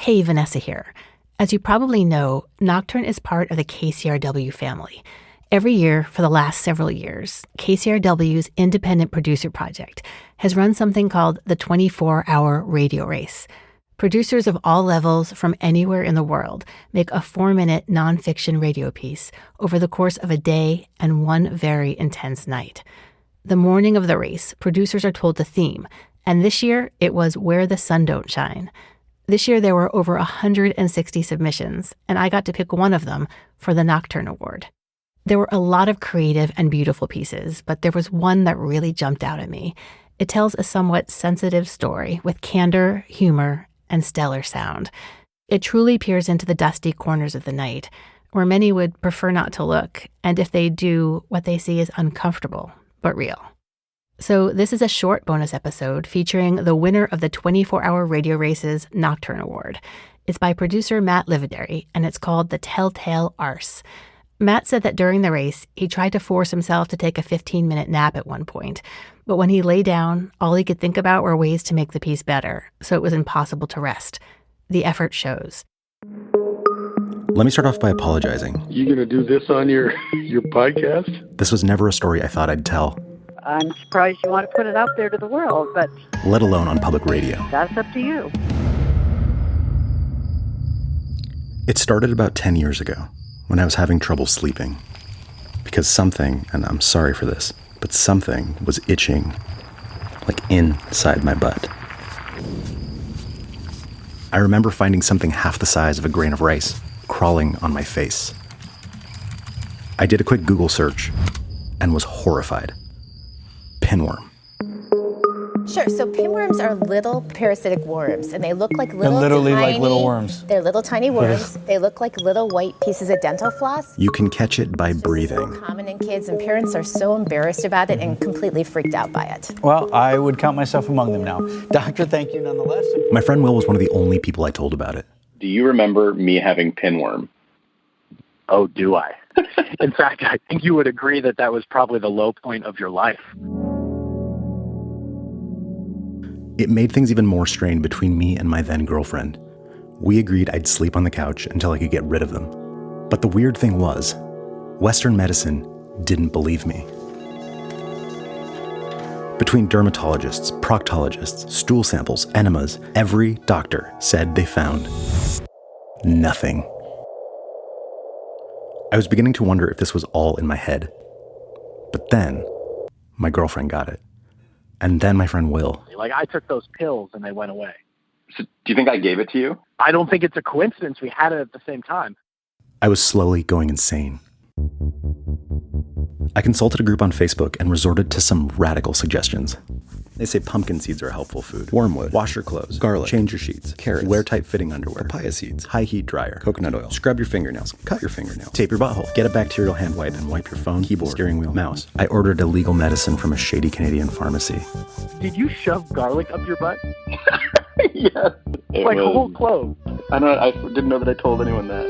Hey, Vanessa here. As you probably know, Nocturne is part of the KCRW family. Every year for the last several years, KCRW's independent producer project has run something called the 24-hour radio race. Producers of all levels from anywhere in the world make a 4-minute nonfiction radio piece over the course of a day and one very intense night. The morning of the race, producers are told the theme, and this year it was Where the Sun Don't Shine. This year there were over 160 submissions, and I got to pick one of them for the Nocturne Award. There were a lot of creative and beautiful pieces, but there was one that really jumped out at me. It tells a somewhat sensitive story with candor, humor, and stellar sound. It truly peers into the dusty corners of the night, where many would prefer not to look, and if they do, what they see is uncomfortable, but real. So this is a short bonus episode featuring the winner of the 24-hour radio race's Nocturne Award. It's by producer Matt Livadary, and it's called the Telltale Arse. Matt said that during the race, he tried to force himself to take a 15-minute nap at one point, but when he lay down, all he could think about were ways to make the piece better, so it was impossible to rest. The effort shows. Let me start off by apologizing. You gonna do this on your podcast? This was never a story I thought I'd tell. I'm surprised you want to put it out there to the world, but let alone on public radio. That's up to you. It started about 10 years ago, when I was having trouble sleeping. Because something, and I'm sorry for this, but something was itching, like inside my butt. I remember finding something half the size of a grain of rice crawling on my face. I did a quick Google search and was horrified. Pinworm. Sure, so pinworms are little parasitic worms, and they look like little literally tiny, like little worms. They're little tiny worms. They look like little white pieces of dental floss. You can catch it by breathing. So common in kids, and parents are so embarrassed about it and completely freaked out by it. Well, I would count myself among them now. Doctor, thank you nonetheless. My friend Will was one of the only people I told about it. Do you remember me having pinworm? Oh, do I? In fact, I think you would agree that that was probably the low point of your life. It made things even more strained between me and my then girlfriend. We agreed I'd sleep on the couch until I could get rid of them. But the weird thing was, Western medicine didn't believe me. Between dermatologists, proctologists, stool samples, enemas, every doctor said they found nothing. I was beginning to wonder if this was all in my head. But then, my girlfriend got it. And then my friend Will. Like, I took those pills and they went away. So, do you think I gave it to you? I don't think it's a coincidence we had it at the same time. I was slowly going insane. I consulted a group on Facebook and resorted to some radical suggestions. They say pumpkin seeds are a helpful food. Wormwood. Wash your clothes. Garlic. Change your sheets. Carrots. Wear tight-fitting underwear. Papaya seeds. High heat dryer. Coconut oil. Scrub your fingernails. Cut your fingernails. Tape your butthole. Get a bacterial hand wipe and wipe your phone, keyboard, steering wheel, mouse. I ordered illegal medicine from a shady Canadian pharmacy. Did you shove garlic up your butt? Yes. Like a whole clove. I didn't know that I told anyone that.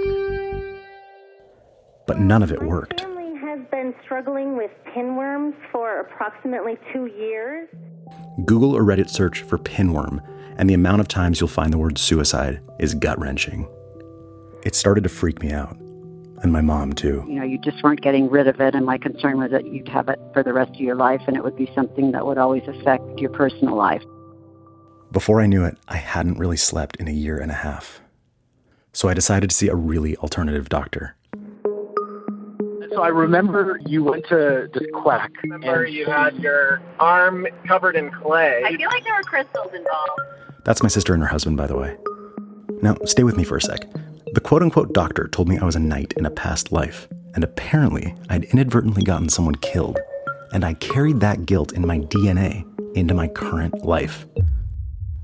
But none of it worked. My family has been struggling with pinworms for approximately 2 years. Google or Reddit search for pinworm, and the amount of times you'll find the word suicide is gut-wrenching. It started to freak me out, and my mom too. You know, you just weren't getting rid of it, and my concern was that you'd have it for the rest of your life, and it would be something that would always affect your personal life. Before I knew it, I hadn't really slept in a year and a half. So I decided to see a really alternative doctor. So I remember you went to this quack. I remember you had your arm covered in clay. I feel like there were crystals involved. That's my sister and her husband, by the way. Now, stay with me for a sec. The quote-unquote doctor told me I was a knight in a past life, and apparently I'd inadvertently gotten someone killed, and I carried that guilt in my DNA into my current life.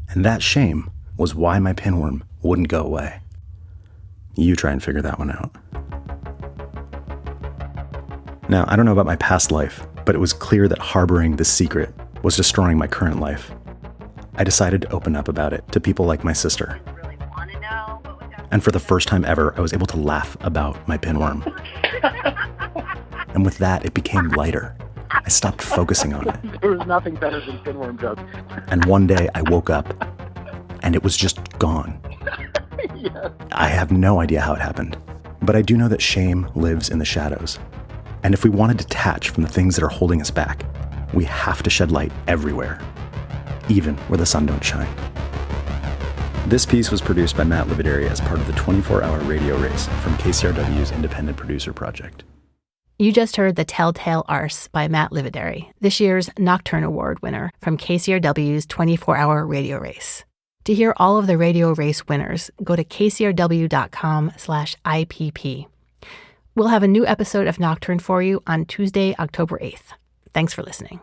And that shame was why my pinworm wouldn't go away. You try and figure that one out. Now, I don't know about my past life, but it was clear that harboring this secret was destroying my current life. I decided to open up about it to people like my sister. And for the first time ever, I was able to laugh about my pinworm. And with that, it became lighter. I stopped focusing on it. There was nothing better than pinworm jokes. And one day I woke up and it was just gone. I have no idea how it happened, but I do know that shame lives in the shadows. And if we want to detach from the things that are holding us back, we have to shed light everywhere, even where the sun don't shine. This piece was produced by Matt Livadary as part of the 24-hour radio race from KCRW's Independent Producer Project. You just heard The Telltale Arse by Matt Livadary, this year's Nocturne Award winner from KCRW's 24-hour radio race. To hear all of the radio race winners, go to kcrw.com/IPP. We'll have a new episode of Nocturne for you on Tuesday, October 8th. Thanks for listening.